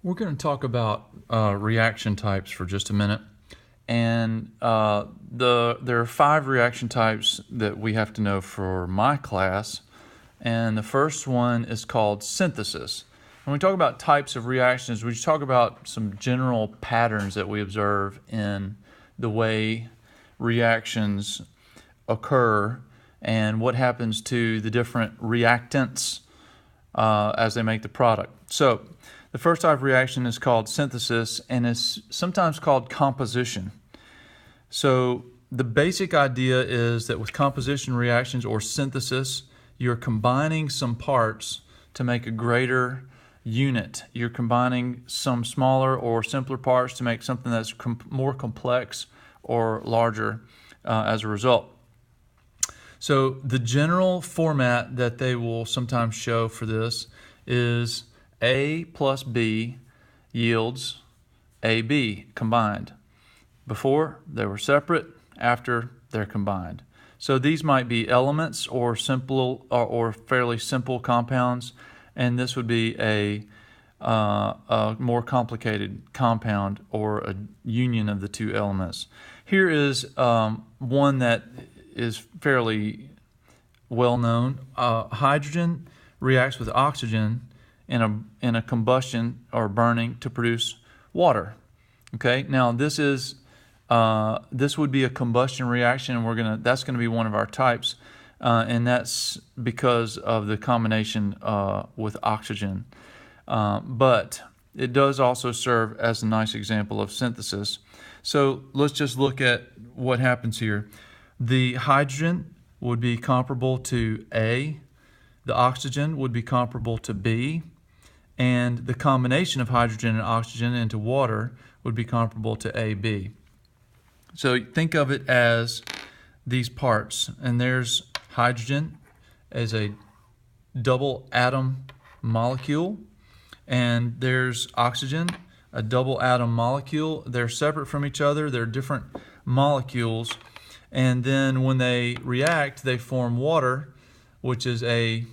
We're going to talk about reaction types for just a minute. And there are 5 reaction types that we have to know for my class. And the first one is called synthesis. When we talk about types of reactions, we talk about some general patterns that we observe in the way reactions occur and what happens to the different reactants as they make the product. So the first type of reaction is called synthesis and is sometimes called composition. So the basic idea is that with composition reactions or synthesis, you're combining some parts to make a greater unit. You're combining some smaller or simpler parts to make something that's more complex or larger as a result. So the general format that they will sometimes show for this is A plus B yields AB combined. Before, they were separate. After, they're combined. So these might be elements or simple or fairly simple compounds, and this would be a more complicated compound or a union of the two elements. Here is one that is fairly well known. Hydrogen reacts with oxygen in a combustion or burning to produce water. Okay, now this would be a combustion reaction, and that's gonna be one of our types, and that's because of the combination with oxygen. But it does also serve as a nice example of synthesis. So let's just look at what happens here. The hydrogen would be comparable to A, the oxygen would be comparable to B, and the combination of hydrogen and oxygen into water would be comparable to AB. So think of it as these parts, and there's hydrogen as a double atom molecule, and there's oxygen, a double atom molecule. They're separate from each other, they're different molecules, and then when they react, they form water, which is a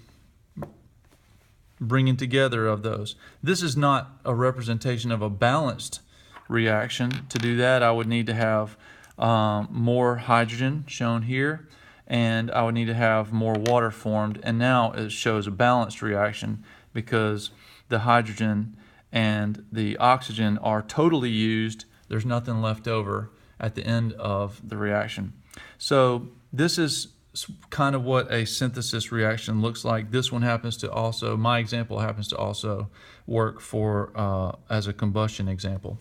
bringing together of those. This is not a representation of a balanced reaction. To do that, I would need to have more hydrogen shown here, and I would need to have more water formed, and now it shows a balanced reaction because the hydrogen and the oxygen are totally used. There's nothing left over at the end of the reaction. So this is kind of what a synthesis reaction looks like. This one happens to also, my example happens to also work for as a combustion example.